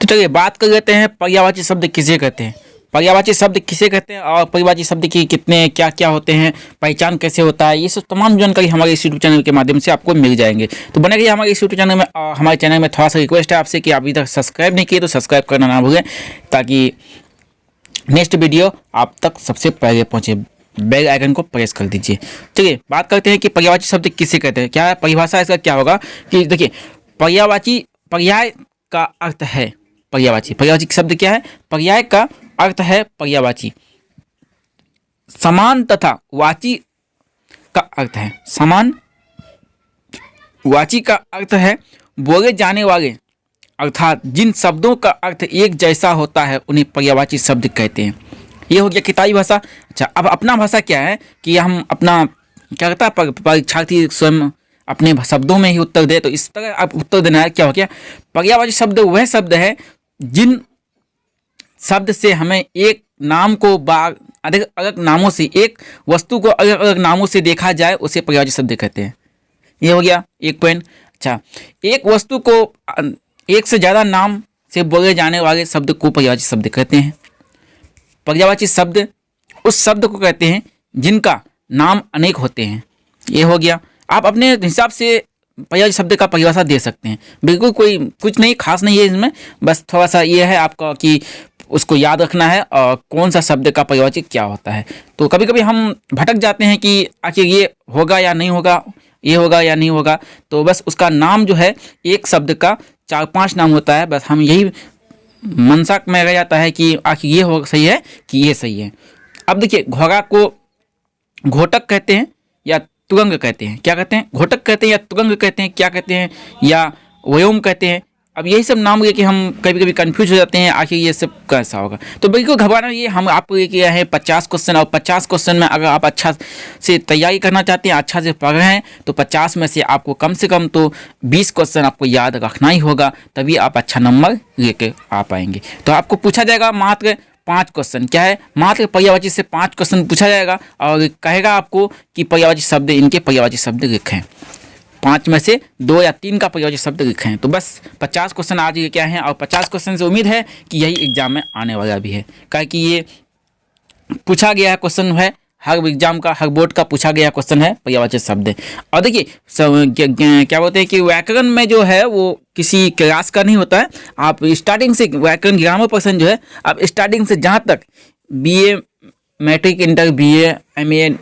चलिए बात कर लेते हैं पर्यायवाची शब्द किसे कहते हैं। पर्यायवाची शब्द किसे कहते हैं और पर्यायवाची शब्द की कितने क्या क्या होते हैं, पहचान कैसे होता है, ये सब तमाम जानकारी हमारे इस यूट्यूब चैनल के माध्यम से आपको मिल जाएंगे। तो बने रहिए हमारे इस यूट्यूब चैनल में। हमारे चैनल में थोड़ा सा रिक्वेस्ट है आपसे कि आप अभी तक सब्सक्राइब नहीं किए तो सब्सक्राइब करना ना भूलें, ताकि नेक्स्ट वीडियो आप तक सबसे पहले पहुँचे। बेल आइकन को प्रेस कर दीजिए। चलिए बात करते हैं कि पर्यायवाची शब्द किसे कहते हैं। क्या परिभाषा इसका क्या होगा कि देखिए, पर्यायवाची, पर्याय का अर्थ है पर्यायवाची। पर्यायवाची शब्द क्या है? पर्याय का अर्थ है पर्यायवाची। समान तथा वाची का अर्थ है समान। वाची का अर्थ है बोले जाने वाले, अर्थात जिन शब्दों का अर्थ एक जैसा होता है उन्हें पर्यायवाची शब्द कहते हैं। ये हो गया किताबी भाषा। अच्छा, अब अपना भाषा क्या है कि हम अपना क्या कहता है, परीक्षार्थी स्वयं अपने शब्दों में ही उत्तर दे। तो इस तरह आप उत्तर देना है। क्या हो गया? पर्यायवाची शब्द वह शब्द है जिन शब्द से हमें एक नाम को अलग अलग नामों से, एक वस्तु को अलग अलग नामों से देखा जाए, उसे पर्यायवाची शब्द कहते हैं। ये हो गया एक पॉइंट। अच्छा, एक वस्तु को एक से ज़्यादा नाम से बोले जाने वाले शब्द को पर्यायवाची शब्द कहते हैं। पर्यायवाची शब्द उस शब्द को कहते हैं जिनका नाम अनेक होते हैं। ये हो गया। आप अपने हिसाब से पर्यायवाची शब्द का परिभाषा दे सकते हैं। बिल्कुल कोई कुछ नहीं खास नहीं है इसमें, बस थोड़ा सा ये है आपका कि उसको याद रखना है और कौन सा शब्द का पर्यायवाची क्या होता है। तो कभी कभी हम भटक जाते हैं कि आखिर ये होगा या नहीं होगा, ये होगा या नहीं होगा। तो बस उसका नाम जो है, एक शब्द का 4-5 नाम होता है, बस हम यही मनसा में रह जाता है कि आखिर ये हो सही है कि ये सही है। अब देखिए, घोड़ा को घोटक कहते हैं या तुरंग कहते हैं। क्या कहते हैं? घोटक कहते हैं या तुरंग कहते हैं, क्या कहते हैं, या व्योम कहते हैं। अब यही सब नाम है कि हम कभी कभी कंफ्यूज हो जाते हैं, आखिर ये सब कैसा होगा। तो बिल्कुल घबराना, ये हम आपको ये किया है 50 क्वेश्चन, और 50 क्वेश्चन में अगर आप अच्छा से तैयारी करना चाहते हैं, अच्छा से पढ़ रहे हैं, तो 50 में से आपको कम से कम तो 20 क्वेश्चन आपको याद रखना ही होगा, तभी आप अच्छा नंबर लेके आ पाएंगे। तो आपको पूछा जाएगा मात्र 5 क्वेश्चन। क्या है? मात्र पर्यायवाची से 5 क्वेश्चन पूछा जाएगा और कहेगा आपको कि पर्यायवाची शब्द, इनके पर्यायवाची शब्द लिखें। 5 में से 2 या 3 का पर्यायवाची शब्द लिखें। तो बस 50 क्वेश्चन आज क्या हैं, और 50 क्वेश्चन से उम्मीद है कि यही एग्जाम में आने वाला भी है। क्या कि ये पूछा गया है क्वेश्चन है, हर एग्जाम का, हर बोर्ड का पूछा गया क्वेश्चन है पर्यायवाची शब्द। और देखिए क्या बोलते हैं कि व्याकरण में जो है वो किसी क्लास का नहीं होता है। आप स्टार्टिंग से व्याकरण ग्रामर पर्सन जो है, आप स्टार्टिंग से जहाँ तक BA, matric, inter, BA, MA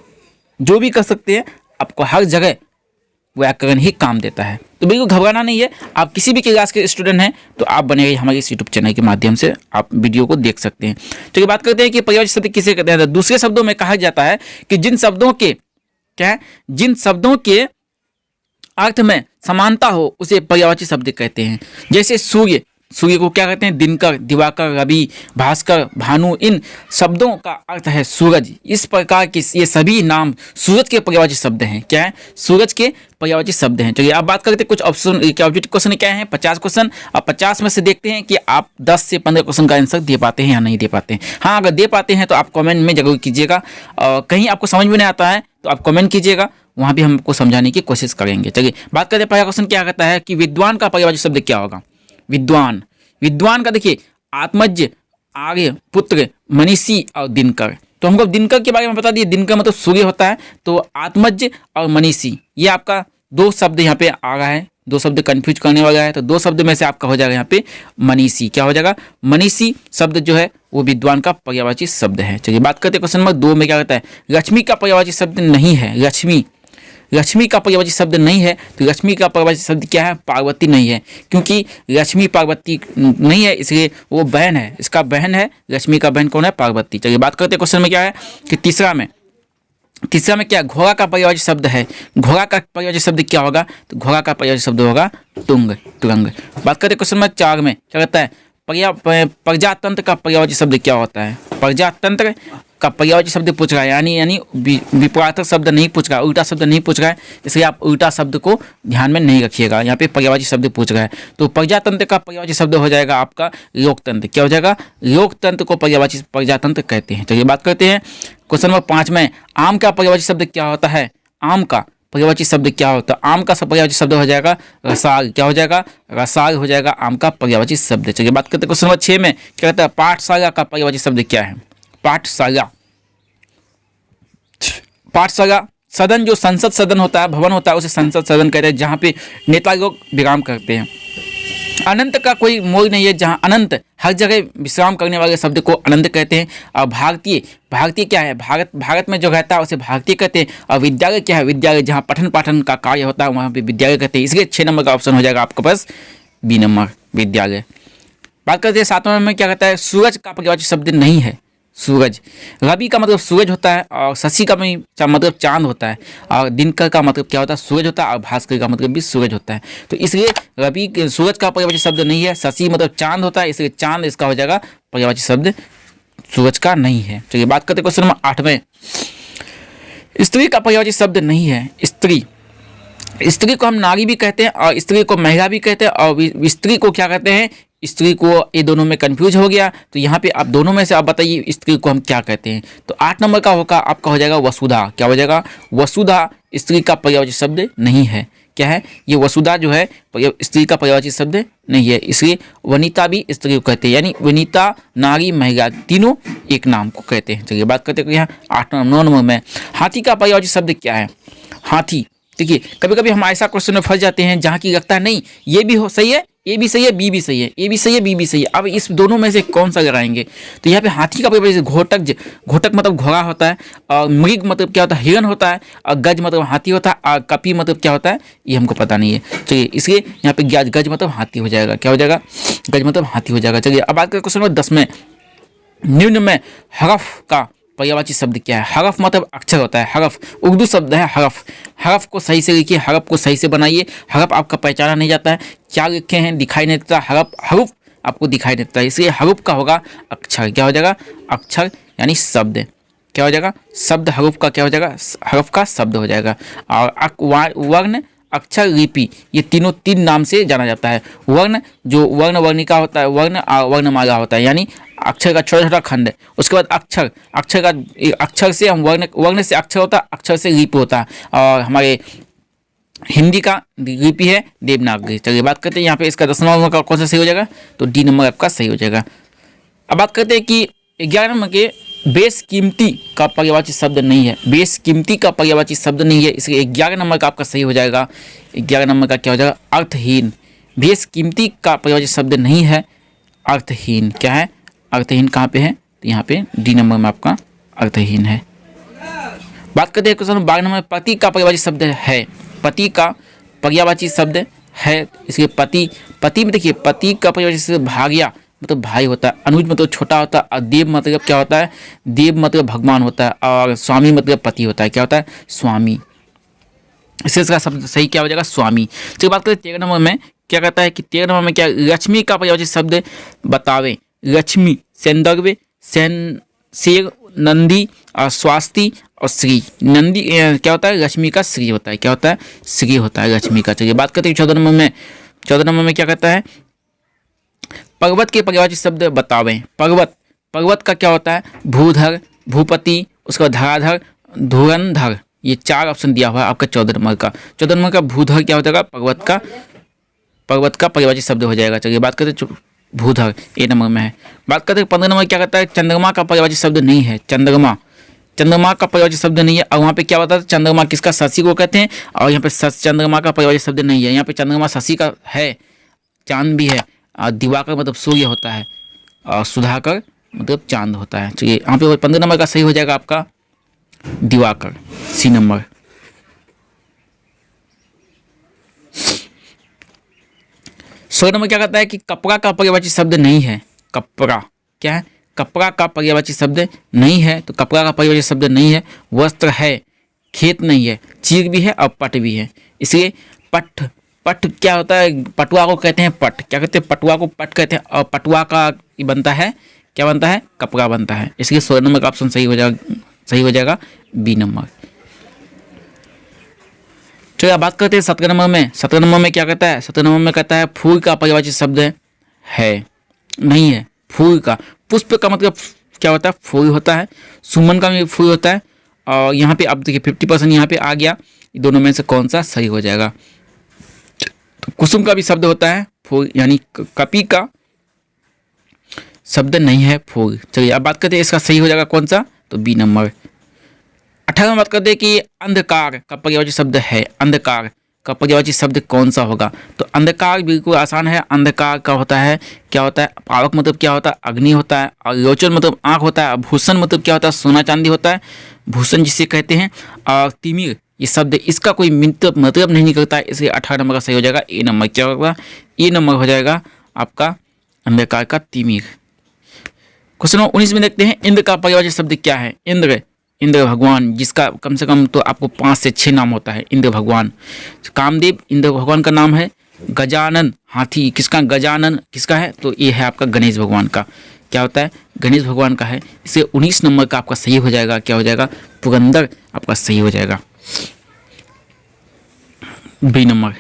जो भी कर सकते हैं, आपको हर जगह व्याकरण ही काम देता है। तो बिल्कुल घबराना नहीं है। आप किसी भी क्लास के स्टूडेंट हैं तो आप बने रहिए हमारे इस यूट्यूब चैनल के माध्यम से, आप वीडियो को देख सकते हैं। तो ये बात करते हैं कि पर्यायवाची शब्द किसे कहते हैं। दूसरे शब्दों में कहा जाता है कि जिन शब्दों के क्या है, जिन शब्दों के अर्थ में समानता हो उसे पर्यायवाची शब्द कहते हैं। जैसे सूर्य, सूर्य को क्या कहते हैं? दिनकर, दिवाकर, रवि, भास्कर, भानु, इन शब्दों का अर्थ है सूरज। इस प्रकार के ये सभी नाम सूरज के पर्यायवाची शब्द हैं। क्या है? सूरज के पर्यायवाची शब्द हैं। चलिए अब बात करते हैं कुछ ऑप्शन, ऑब्जेक्टिव क्वेश्चन क्या है। 50 क्वेश्चन, और 50 में से देखते हैं कि आप 10 से 15 क्वेश्चन का आंसर दे पाते हैं या नहीं दे पाते हैं। हाँ, अगर दे पाते हैं तो आप कॉमेंट में जरूर कीजिएगा, और कहीं आपको समझ में नहीं आता है तो आप कमेंट कीजिएगा, वहाँ भी हम आपको समझाने की कोशिश करेंगे। चलिए बात करते हैं पहला क्वेश्चन क्या कहता है कि विद्वान का पर्यायवाची शब्द क्या होगा। विद्वान, विद्वान का देखिए आत्मज, आर्य, पुत्र, मनीषी और दिनकर। तो हमको दिनकर के बारे में बता दिए। दिनकर मतलब सूर्य होता है। तो आत्मज और मनीषी, ये आपका 2 शब्द यहाँ पे आ रहा है, 2 शब्द कंफ्यूज करने वाला है। तो 2 शब्द में से आपका हो जाएगा यहाँ पे मनीषी। क्या हो जाएगा? मनीषी शब्द जो है वो विद्वान का पर्यायवाची शब्द है। चलिए बात करते हैं क्वेश्चन नंबर 2 में क्या कहता है। लक्ष्मी का पर्यायवाची शब्द नहीं है। लक्ष्मी, लक्ष्मी का पर्यायवाची शब्द नहीं है। तो लक्ष्मी का पर्यायवाची शब्द क्या है? पार्वती नहीं है, क्योंकि लक्ष्मी पार्वती नहीं है, इसलिए वो बहन है, इसका बहन है। लक्ष्मी का बहन कौन है? पार्वती। चलिए बात करते हैं क्वेश्चन में क्या है कि तीसरा में क्या, घोड़ा का पर्यायवाची शब्द है। घोड़ा का पर्यायवाची शब्द क्या होगा? तो घोड़ा का पर्यायवाची शब्द होगा तुंग, तुरंग। बात करते हैं क्वेश्चन नंबर 4 में क्या कहता है। प्रजातंत्र का पर्यायवाची शब्द क्या होता है। प्रजातंत्र का पर्यायवाची शब्द पूछ रहा है, यानी विपरीत शब्द नहीं पूछ रहा है, उल्टा शब्द नहीं पूछ रहा है, इसलिए आप उल्टा शब्द को ध्यान में नहीं रखिएगा। यहाँ पे पर्यायवाची शब्द पूछ रहा है। तो प्रजातंत्र का पर्यायवाची शब्द हो जाएगा आपका लोकतंत्र। क्या हो जाएगा? लोकतंत्र को पर्यायवाची प्रजातंत्र कहते हैं। चलिए बात करते हैं क्वेश्चन नंबर 5 में, आम का पर्यायवाची शब्द क्या होता है। आम का पर्यायवाची शब्द क्या होता है? आम का पर्यायवाची शब्द हो जाएगा रसाल। क्या हो जाएगा? रसाल हो जाएगा आम का पर्यायवाची शब्द। चलिए बात करते हैं क्वेश्चन नंबर 6 में, क्या कहता है पाठशाला का पर्यायवाची शब्द क्या है? पाठशाला, पाठशाला सदन, जो संसद सदन होता है, भवन होता है, उसे संसद सदन कहते हैं, जहाँ पे नेता लोग विराम करते हैं। अनंत का कोई मोल नहीं है, जहाँ अनंत हर जगह विश्राम करने वाले शब्द को अनंत कहते हैं। और भारतीय, भारतीय क्या है? भारत में जो रहता है उसे भारतीय कहते हैं। और विद्यालय क्या है? विद्यालय जहाँ पठन पाठन का कार्य होता है वहाँ पे विद्यालय कहते हैं। इसलिए 6 नंबर का ऑप्शन हो जाएगा आपके पास बी नंबर, विद्यालय। बात करते हैं 7 नंबर में, क्या कहता है सूरज का पर्यायवाची शब्द नहीं है। सूरज, रवि का मतलब सूरज होता है, और शशि का मतलब चांद होता है, और दिनकर का मतलब क्या होता है? सूरज होता है, और भास्कर का मतलब भी सूरज होता है। तो इसलिए रवि सूरज का पर्यायवाची शब्द नहीं है। शशि मतलब चांद होता है, इसलिए चांद इसका हो जाएगा पर्यायवाची शब्द, सूरज का नहीं है। चलिए बात करते हैं क्वेश्चन नंबर 8 में, स्त्री का पर्यायवाची शब्द नहीं है। स्त्री, स्त्री को हम नारी भी कहते हैं, और स्त्री को महिला भी कहते हैं, और स्त्री को क्या कहते हैं? स्त्री को, ये दोनों में कंफ्यूज हो गया। तो यहाँ पे आप दोनों में से आप बताइए स्त्री को हम क्या कहते हैं? तो 8 नंबर का होगा आपका हो जाएगा वसुधा। क्या हो जाएगा? वसुधा स्त्री का पर्यायवाची शब्द नहीं है। क्या है ये? वसुधा जो है स्त्री का पर्यायवाची शब्द नहीं है। इसलिए वनिता भी स्त्री को कहते हैं, यानी वनिता, नारी, महिला तीनों एक नाम को कहते हैं। चलिए बात करते हैं यहाँ 9 नंबर में, हाथी का पर्यायवाची शब्द क्या है? हाथी, देखिए कभी कभी हम ऐसा क्वेश्चन में फंस जाते हैं जहाँ की लगता है नहीं ये भी हो सही है, ए भी सही है, बी भी सही है, ए भी सही है, बी भी सही है। अब इस दोनों में से कौन सा लगाएंगे? तो यहाँ पे हाथी का पर्यायवाची घोटक, घोटक मतलब घोड़ा होता है, और मृग मतलब क्या होता है? हिरण होता है, और गज मतलब हाथी होता है, और कपी मतलब क्या होता है? ये हमको पता नहीं है। चलिए इसलिए यहाँ पे गज मतलब हाथी हो जाएगा। क्या हो जाएगा? गज मतलब हाथी हो जाएगा। चलिए अब बात करें क्वेश्चन नंबर 10 में, निम्न में हरफ का पर्यायवाची शब्द क्या है? हरफ मतलब अक्षर होता है। हरफ उर्दू शब्द है हरफ। हरफ को सही से लिखिए, हरफ को सही से बनाइए। हरफ आपका पहचाना नहीं जाता है, क्या लिखे हैं दिखाई नहीं देता। हरूफ आपको दिखाई देता है, इसलिए हरूफ का होगा अक्षर। क्या हो जाएगा? अक्षर यानी शब्द। क्या हो जाएगा? शब्द। हरूफ का क्या हो जाएगा? हरफ का शब्द हो जाएगा। और वर्ण, अक्षर, लिपि, ये तीनों 3 नाम से जाना जाता है। वर्ण जो वर्ण वर्णिका होता है, वर्ण वर्णमाला होता है, यानी अक्षर का छोटा छोटा खंड। उसके बाद अक्षर, अक्षर का अक्षर से हम वर्ण से अक्षर होता है, अक्षर से लिपि होता है। और हमारे हिंदी का लिपि है देवनागरी। चलिए बात करते हैं यहाँ पे इसका 10 नंबर का कौन सा सही हो जाएगा? तो डी नंबर आपका सही हो जाएगा। अब बात करते हैं कि 11 नंबर के, बेशकीमती का पर्यायवाची शब्द नहीं है। बेशकीमती का पर्यायवाची शब्द नहीं है, इसलिए 11 नंबर का आपका सही हो जाएगा। 11 नंबर का क्या हो जाएगा? अर्थहीन। बेशकीमती का पर्यायवाची शब्द नहीं है, अर्थहीन। क्या है? अर्थहीन कहाँ पे है? तो यहाँ पे डी नंबर में आपका अर्थहीन है। बात करते हैं क्वेश्चन 12 नंबर, पति का पर्यायवाची शब्द है। पति का पर्यायवाची शब्द है, इसलिए पति, पति में देखिए पति का पर्यायवाची शब्द भाग्या मतलब भाई होता है, अनुज मतलब छोटा होता है, और देव मतलब क्या होता है? देव मतलब भगवान होता है, और स्वामी मतलब पति होता है। क्या होता है? स्वामी। इसका शब्द सही क्या हो जाएगा? स्वामी। चलिए बात करें 13 नंबर में, क्या कहता है कि 13 नंबर में क्या? लक्ष्मी का पर्यायवाची शब्द बतावे। लक्ष्मी, सौंदर्य, शेर, नंदी, और स्वास्ति, और श्री। नंदी क्या होता है? लक्ष्मी का श्री होता है। क्या होता है? श्री होता है लक्ष्मी का। चलिए बात करते हैं 14 नंबर में। 14 नंबर में क्या कहता है? पर्वत के पर्यायवाची शब्द बतावें। पर्वत, पर्वत का क्या होता है? भूधर, भूपति, उसका धराधर, धुरंधर। ये 4 ऑप्शन दिया हुआ है आपका 14 नंबर का। 14 नंबर का भूधर क्या हो जाएगा? पर्वत का पर्यायवाची शब्द हो जाएगा। चलिए बात करते हैं भूधर, ए नंबर में है। बात करते हैं 15 नंबर, क्या कहता है? चंद्रमा का पर्यायवाची शब्द नहीं है। चंद्रमा, चंद्रमा का पर्यायवाची शब्द नहीं है। और वहाँ पे क्या बताता है? चंद्रमा किसका? शशि को कहते हैं। और यहाँ पे चंद्रमा का पर्यायवाची शब्द नहीं है। यहाँ पे चंद्रमा शशि का है, चांद भी है। और दिवाकर मतलब सूर्य होता है, और सुधाकर मतलब चांद होता है। तो ये यहाँ पे 15 नंबर का सही हो जाएगा आपका दिवाकर, सी नंबर। सौ नंबर क्या कहता है कि कपड़ा का पर्यायवाची शब्द नहीं है। कपड़ा क्या है? कपड़ा का पर्यायवाची शब्द नहीं है, तो कपड़ा का पर्यायवाची शब्द नहीं है। वस्त्र है, खेत नहीं है, चीर भी है, और पट भी है। इसलिए पट, पट क्या होता है? पटुआ को कहते हैं पट। क्या कहते हैं? पटुआ को पट कहते हैं। और पटुआ का बनता है, क्या बनता है? कपड़ा बनता है। इसलिए 16 नंबर का ऑप्शन सही हो जाएगा बी नंबर। चलिए अब बात करते हैं 17 नंबर में। 17 नंबर में क्या कहता है? 17 नंबर में कहता है फूल का पर्यायवाची शब्द है, नहीं है। फूल का, पुष्प का मतलब क्या होता है? फूल होता है। सुमन का भी फूल होता है। और यहाँ पे अब देखिए 50% यहाँ पे आ गया। ये दोनों में से कौन सा सही हो जाएगा। तो कुसुम का भी शब्द होता है फूल, यानी कपि का शब्द नहीं है फूल। चलिए अब बात करते हैं इसका सही हो जाएगा कौन सा, तो बी नंबर। 18 बात करते हैं कि अंधकार का पर्यायवाची शब्द है, अंधकार का पर्यायवाची शब्द कौन सा होगा। तो अंधकार बिल्कुल आसान है। अंधकार का होता है, क्या होता है, पावक मतलब क्या होता है, अग्नि होता है, और रोचन मतलब आँख होता है, भूषण मतलब क्या होता है, सोना चांदी होता है, भूषण जिसे कहते हैं, और तिमिर ये शब्द इसका कोई मतलब नहीं निकलता है, इसलिए 18 नंबर का सही हो जाएगा ए नंबर। क्या होगा, ए नंबर हो जाएगा आपका अंधकार का तिमिर। क्वेश्चन नंबर 19 में देखते हैं इंद्र का पर्यायवाची शब्द क्या है। इंद्र, इंद्र भगवान, जिसका कम से कम तो आपको 5 से 6 नाम होता है। इंद्र भगवान, कामदेव इंद्र भगवान का नाम है। गजानन हाथी किसका, गजानन किसका है, तो ये है आपका गणेश भगवान का। क्या होता है, गणेश भगवान का है। इसे 19 नंबर का आपका सही हो जाएगा। क्या हो जाएगा, पुरंदर आपका सही हो जाएगा, बी नंबर।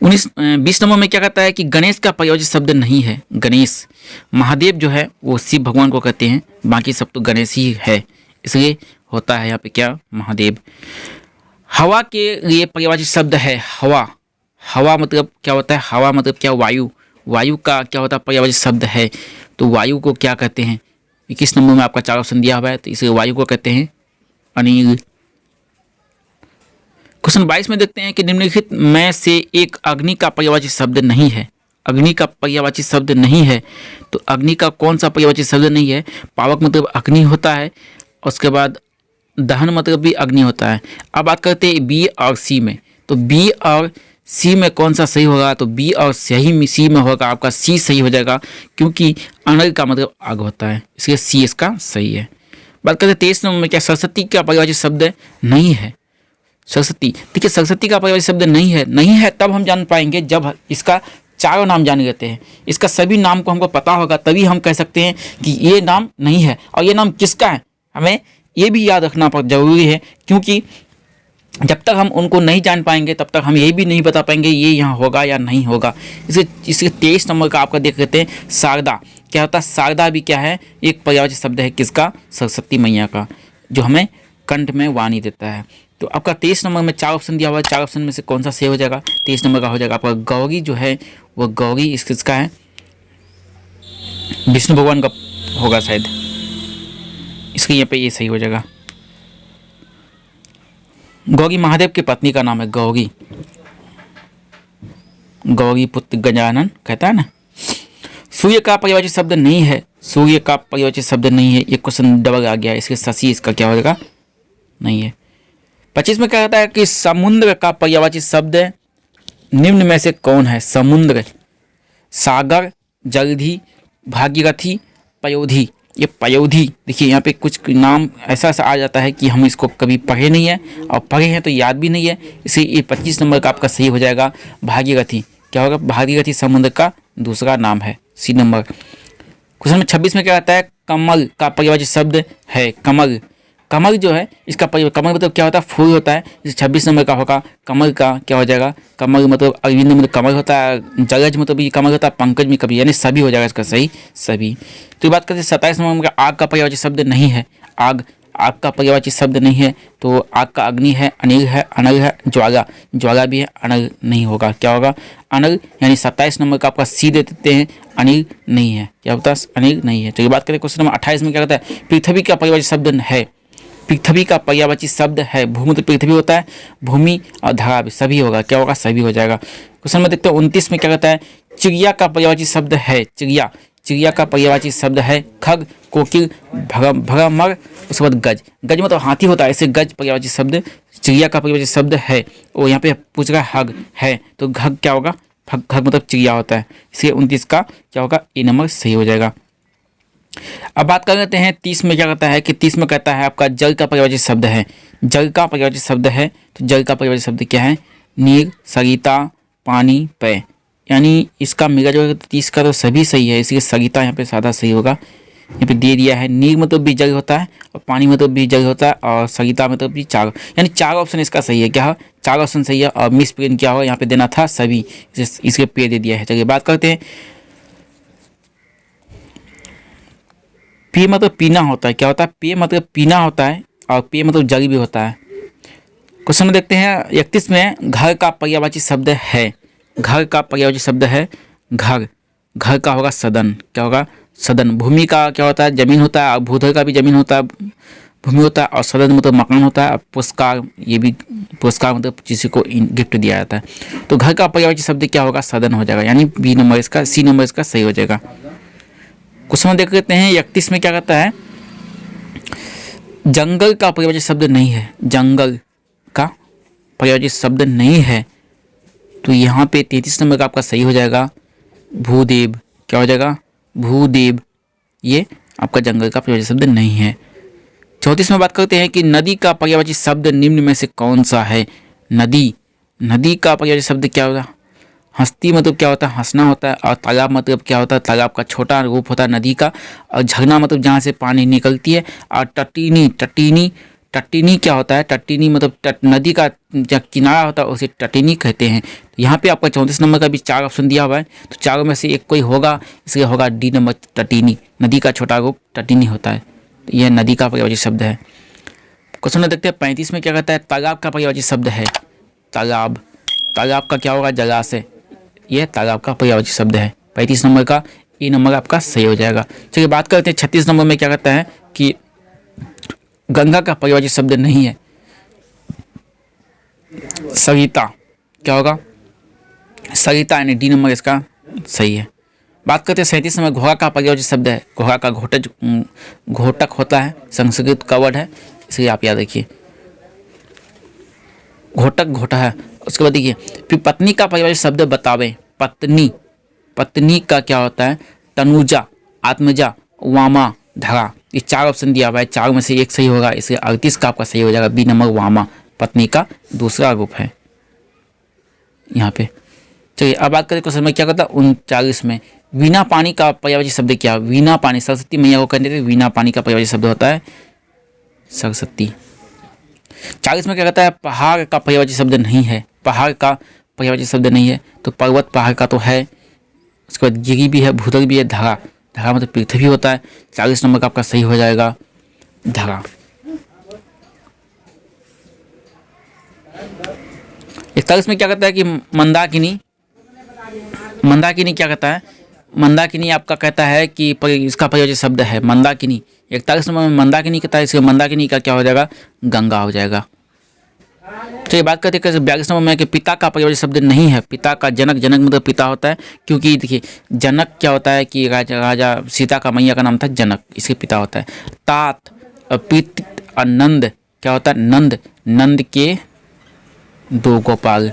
20 नंबर में क्या कहता है कि गणेश का पर्यायवाची शब्द नहीं है। गणेश, महादेव जो है वो शिव भगवान को कहते हैं, बाकी सब तो गणेश ही है, इसलिए होता है यहाँ पे क्या, महादेव। हवा के लिए पर्यायवाची शब्द है हवा। हवा मतलब क्या होता है, हवा मतलब क्या, वायु। वायु का क्या होता है, पर्यायवाची शब्द है। तो वायु को क्या कहते हैं, 21 नंबर में आपका 4 ऑप्शन दिया हुआ है, तो इसे वायु को कहते हैं अनिल। क्वेश्चन 22 में देखते हैं कि निम्नलिखित में से एक अग्नि का पर्यायवाची शब्द नहीं है। अग्नि का पर्यायवाची शब्द नहीं है, तो अग्नि का कौन सा पर्यायवाची शब्द नहीं है। पावक मतलब अग्नि होता है, उसके बाद दहन मतलब भी अग्नि होता है। अब बात करते हैं बी और सी में, तो बी और सी में कौन सा सही होगा, तो बी और सी में होगा आपका सी सही हो जाएगा, क्योंकि अनल का मतलब आग होता है, इसलिए सी इसका सही है। बात करते हैं 23 नंबर में, क्या सरस्वती का पर्यायवाची शब्द नहीं है। सरस्वती, देखिए सरस्वती का पर्यायवाची शब्द नहीं है तब हम जान पाएंगे जब इसका चारों नाम जान लेते हैं। इसका सभी नाम को हमको पता होगा तभी हम कह सकते हैं कि ये नाम नहीं है, और ये नाम किसका है हमें ये भी याद रखना जरूरी है, क्योंकि जब तक हम उनको नहीं जान पाएंगे तब तक हम ये भी नहीं बता पाएंगे ये यहाँ होगा या नहीं होगा। इसके 23 नंबर का आपका देख लेते हैं शारदा। क्या होता है, शारदा भी क्या है, एक पर्यायवाची शब्द है किसका, सरस्वती मैया का, जो हमें कंठ में वाणी देता है। तो आपका 23 नंबर में 4 ऑप्शन दिया हुआ है, 4 ऑप्शन में से कौन सा सही हो जाएगा, 23 नंबर का हो जाएगा आपका गौरी जो है वो गौरी किसका है, विष्णु भगवान का होगा शायद, इसलिए यहाँ पे ये सही हो जाएगा। गौरी महादेव की पत्नी का नाम है गौरी, गौरी पुत्र गजानन कहता है ना। सूर्य का पर्यायवाची शब्द नहीं है, सूर्य का पर्यायवाची शब्द नहीं है, ये क्वेश्चन डबल आ गया है, इसके शशि इसका क्या हो जाएगा, नहीं है। 25 में क्या कहता है कि समुद्र का पर्यायवाची शब्द निम्न में से कौन है। समुद्र, सागर, जलधि, भागीरथी, पयोधी। ये पयोधी देखिए यहाँ पे कुछ नाम ऐसा आ जाता है कि हम इसको कभी पढ़े नहीं है, और पढ़े हैं तो याद भी नहीं है, इसलिए ये 25 नंबर का आपका सही हो जाएगा भागीरथी। क्या होगा, भागीरथी समुद्र का दूसरा नाम है, सी नंबर। क्वेश्चन में 26 में क्या कहता है कमल का पर्यायवाची शब्द है। कमल, कमल जो है इसका कमल मतलब क्या होता है, फूल होता है, इसे 26 नंबर का होगा। कमल का क्या हो जाएगा, कमल मतलब अरविंद मतलब कमल होता है, जगज मतलब भी कमल होता है, पंकज में कभी, यानी सभी हो जाएगा इसका सही, सभी। तो बात करते हैं 27 नंबर में, आग का पर्यायवाची शब्द नहीं है। आग, आग का पर्यायवाची शब्द नहीं है, तो आग का अग्नि है, अनिल है, अनल है, ज्वाला, ज्वाला भी है, अनल नहीं होगा। क्या होगा, अनल, यानी 27 नंबर का आपका सी दे देते हैं, अनिल नहीं है। क्या होता है, अनिल नहीं है। तो ये बात करें क्वेश्चन नंबर 28 में क्या कहता है पृथ्वी का पर्यायवाची शब्द है। पृथ्वी का पर्यायवाची शब्द है, भूमि तो पृथ्वी होता है, भूमि और धरा भी सभी होगा। क्या होगा, सभी हो जाएगा। क्वेश्चन में देखते हैं 29 में क्या कहता है चिड़िया का पर्यायवाची शब्द है। चिड़िया, चिड़िया का पर्यायवाची शब्द है खग, कोकिल, भ्रमर, उसके बाद गज। गज मतलब हाथी होता है, ऐसे गज पर्यायवाची शब्द चिड़िया का पर्यायवाची शब्द है। और यहाँ पे पूछ रहा हग है, तो घग क्या होगा, खग मतलब चिड़िया होता है, इसलिए 29 का क्या होगा, ए नंबर सही हो जाएगा। अब बात कर लेते हैं 30 में क्या कहता है कि 30 में कहता है आपका जल का पर्यायवाची शब्द है। जल का पर्यायवाची शब्द है, तो जल का पर्यायवाची शब्द क्या है, नीर, सरिता, पानी, पेय। यानी इसका मेरा जो 30 का तो सभी सही है, इसलिए सरिता यहाँ पे सादा सही होगा। यहाँ पे दे दिया है नीर मतलब भी जल होता है, और पानी मतलब भी जल होता है, और सरिता मतलब भी चार, यानी 4 ऑप्शन इसका सही है। क्या है, 4 ऑप्शन सही है, और मिस प्रिंट क्या होगा, यहाँ पे देना था सभी, इसके पे दे दिया है। चलिए बात करते हैं पे मतलब पीना होता है। क्या होता है, पे मतलब पीना होता है, और पे मतलब जग भी होता है। क्वेश्चन में देखते हैं 31 में, घर का पर्यायवाची शब्द है। घर का पर्यायवाची शब्द है घर। घर का होगा सदन। क्या होगा? सदन। भूमि का क्या होता है? जमीन होता है। और भूधर का भी जमीन होता है, भूमि होता है। और सदन मतलब मकान होता है। पुरस्कार, ये भी पुरस्कार मतलब किसी को गिफ्ट दिया जाता है। तो घर का पर्यायवाची शब्द क्या होगा? सदन हो जाएगा, यानी बी नंबर इसका, सी नंबर इसका सही हो जाएगा। क्वेश्चन देख लेते हैं 31 में क्या कहता है, जंगल का पर्यायवाची शब्द नहीं है। जंगल का पर्यायवाची शब्द नहीं है, तो यहाँ पे 33 नंबर का आपका सही हो जाएगा भूदेव। क्या हो जाएगा? भूदेव। ये आपका जंगल का पर्यायवाची शब्द नहीं है। 34 में बात करते हैं कि नदी का पर्यायवाची शब्द निम्न में से कौन सा है? नदी। नदी का पर्यायवाची शब्द क्या होता है? हस्ती मतलब क्या होता है? हंसना होता है। और तालाब मतलब क्या होता है? तालाब का छोटा रूप होता है नदी का। और झरना मतलब जहाँ से पानी निकलती है। और टटीनी, टटीनी, टटीनी क्या होता है? टटीनी मतलब नदी का जो किनारा होता है उसे टटीनी कहते हैं। यहाँ पे आपका 34 नंबर का भी 4 ऑप्शन दिया हुआ है, तो चारों में से एक कोई होगा, इसलिए होगा डी नंबर, टटीनी। नदी का छोटा रूप टटीनी होता है। तो यह नदी का पर्यायवाची शब्द है। क्वेश्चन में देखते हैं 35 में क्या कहता है, तालाब का पर्यायवाची शब्द है। तालाब। तालाब का क्या होगा? जलाशय। यह तालाब का पर्यायवाची शब्द है। 35 नंबर का ए नंबर आपका सही हो जाएगा। चलिए बात करते हैं 36 नंबर में क्या कहता है कि गंगा का पर्यायवाची शब्द नहीं है। सरिता। क्या होगा? सरिता, यानी डी नंबर इसका सही है। बात करते हैं 37 में, घोड़ा का पर्यायवाची शब्द है। घोड़ा का घोटक होता है, संस्कृत का वर्ड है, इसलिए आप याद रखिए घोटक घोटा है। उसके बाद देखिए, फिर पत्नी का पर्यायवाची शब्द बतावे। पत्नी। पत्नी का क्या होता है? तनुजा, आत्मजा, वामा, धरा। ये 4 ऑप्शन दिया हुआ है, 4 में से एक सही होगा, इसलिए 38 का आपका सही हो जाएगा बी नंबर, वामा। पत्नी का दूसरा रूप है यहाँ पे। चलिए अब बात करें क्वेश्चन में क्या कहता है 39 में, वीणा पानी का पर्यायवाची शब्द क्या? वीणा पानी, सरस्वती मैया को कहते थे, वीणा पानी का पर्यायवाची शब्द होता है सरस्वती। 40 में क्या कहता है, पहाड़ का पर्यायवाची शब्द नहीं है। पहाड़ का पर्यायवाची शब्द नहीं है, तो पर्वत पहाड़ का तो है। उसके बाद गिरी भी है, भूतल भी है, धरा। धरा मतलब पृथ्वी होता है। 40 नंबर का आपका सही हो जाएगा धरा। 41 में क्या कहता है कि मंदाकिनी। मंदाकिनी क्या कहता है? मंदाकिनी आपका कहता है कि इसका पर्यायवाची शब्द है मंदाकिनी। 41 नंबर में मंदाकिनी कहता है, इसके मंदाकिनी का क्या हो जाएगा? गंगा हो जाएगा। तो ये बात करते हैं 42 नंबर में कि पिता का पर्यायवाची शब्द नहीं है। पिता का जनक, जनक मतलब पिता होता है, क्योंकि देखिए जनक क्या होता है कि राजा सीता का मैया का नाम था जनक, इसके पिता होता है। तात, पित और नंद क्या होता है? नंद। नंद के 2 गोपाल,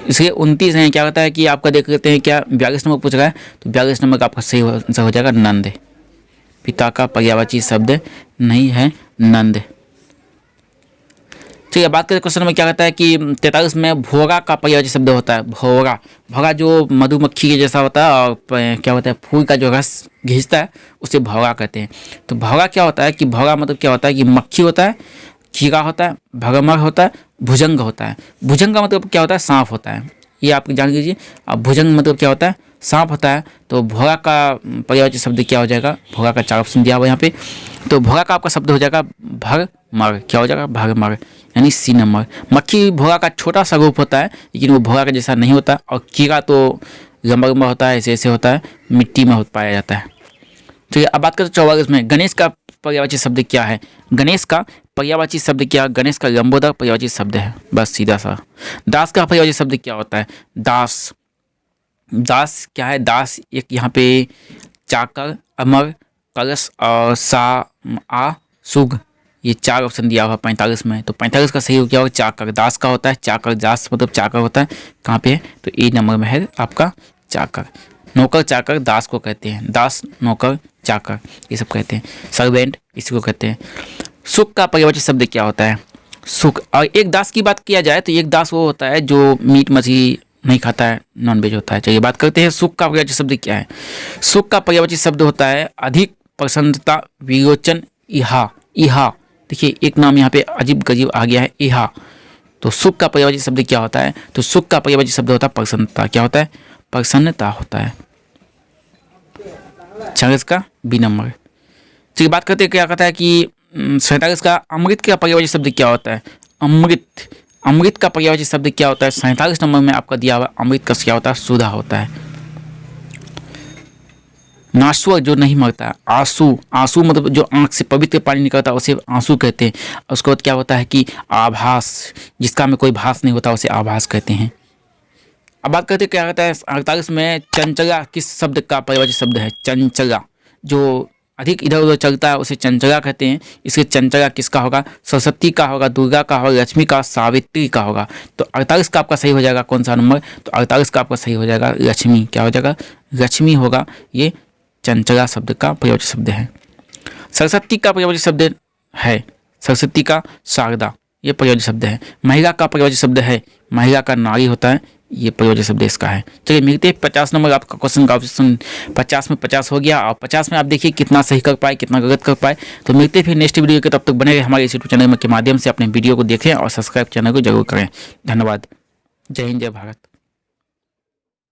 इसलिए 29 है। क्या होता है कि आपका देख लेते हैं, क्या 42 नंबर पूछ रहा है, तो 42 नंबर का आपका सही हो जाएगा नंद। पिता का पर्यायवाची शब्द नहीं है नंद। ठीक है, बात करें क्वेश्चन में क्या कहता है कि 43 में भोगा का पर्यायवाची शब्द होता है। भोगा। भोगा जो मधुमक्खी के जैसा होता है और क्या होता है, फूल का जो रस घिसता है उसे भोगा कहते हैं। तो भोगा क्या होता है कि भोगा मतलब क्या होता है कि मक्खी होता है, खीरा होता है, भगमर होता है, भुजंग होता है। भुजंग का मतलब क्या होता है? सांप होता है, ये आप जान लीजिए। अब भुजंग मतलब क्या होता है? सांप होता है। तो भोगा का पर्यायवाची शब्द क्या हो जाएगा? भोगा का 4 ऑप्शन दिया हुआ यहाँ पे, तो भोगा का आपका शब्द हो जाएगा भगमर। क्या हो जाएगा? भगमर, यानी सी नंबर। मक्खी भोगा का छोटा सा रूप होता है, लेकिन वो भोगा का जैसा नहीं होता। और कीड़ा तो लंबा लंबा होता है, ऐसे ऐसे होता है, मिट्टी में पाया जाता है। तो अब बात करते 44 में, गणेश का पर्यायवाची शब्द क्या है? गणेश का पर्यायवाची शब्द क्या? गणेश का लंबोदर पर्यायवाची शब्द है, बस सीधा सा। दास का पर्यायवाची शब्द क्या होता है? दास। दास क्या है? दास एक यहाँ पे चाकर, अमर, कलश और सा आ सुग, ये 4 ऑप्शन दिया हुआ 45 में। तो 45 का सही हो गया होगा चाकर। दास का होता है चाकर, दास मतलब चाकर होता है। कहाँ पे है? तो ए नंबर में है आपका चाकर। नौकर चाकर दास को कहते हैं, दास नौकर चाकर ये सब कहते हैं। सर्वेंट इसी को कहते हैं। सुख का पर्यायवाची शब्द क्या होता है? सुख। और एक दास की बात किया जाए तो एक दास वो होता है जो मीट मछली नहीं खाता है, नॉन वेज होता है। चलिए बात करते हैं सुख का पर्यायवाची शब्द क्या है। सुख का पर्यायवाची शब्द होता है अधिक प्रसन्नता, विरोचन, इहा। इहा देखिए एक नाम यहाँ पे अजीब गजीब आ गया है, इहा। तो सुख का पर्यायवाची शब्द क्या होता है? तो सुख का पर्यायवाची शब्द होता है प्रसन्नता। क्या होता है? प्रसन्नता होता है। 40 का बी नंबर। चलिए बात करते हैं क्या कहता है कि 47 का अमृत का पर्यायवाची शब्द क्या होता है? अमृत। अमृत का पर्यायवाची शब्द क्या होता है? 47 नंबर में आपका दिया हुआ अमृत का क्या होता है? सुधा होता है। नाश्वर जो नहीं मरता, आंसू। आंसू मतलब जो आंख से पवित्र पानी निकलता है उसे आंसू कहते हैं। उसके बाद क्या होता है कि आभास, जिसका में कोई भास नहीं होता उसे आभास कहते हैं। अब बात करते क्या कहता है 48 में चंचला किस शब्द का पर्यायवाची शब्द है? चंचला। जो अधिक इधर उधर चलता है उसे चंचला कहते हैं। इसके चंचला किसका होगा? सरस्वती का होगा, दुर्गा का होगा, लक्ष्मी का, सावित्री का होगा। तो 48 का आपका सही हो जाएगा कौन सा नंबर? तो 48 का आपका सही हो जाएगा लक्ष्मी। क्या हो जाएगा? लक्ष्मी होगा। ये चंचला शब्द का पर्यायवाची शब्द है। सरस्वती का पर्यायवाची शब्द है, सरस्वती का शारदा, ये पर्यायवाची शब्द है। महिला का पर्यायवाची शब्द है, महिला का नारी होता है, ये पर्यायवाची शब्द इसका है। चलिए मिलते हैं 50 नंबर आपका क्वेश्चन का ऑप्शन 50 में 50 हो गया और 50 में आप देखिए कितना सही कर पाए कितना गलत कर पाए। तो मिलते हैं फिर नेक्स्ट वीडियो के, तब तक बने रहे हमारे इस यूट्यूब चैनल के माध्यम से अपने वीडियो को देखें और सब्सक्राइब चैनल को जरूर करें। धन्यवाद। जय हिंद, जय भारत।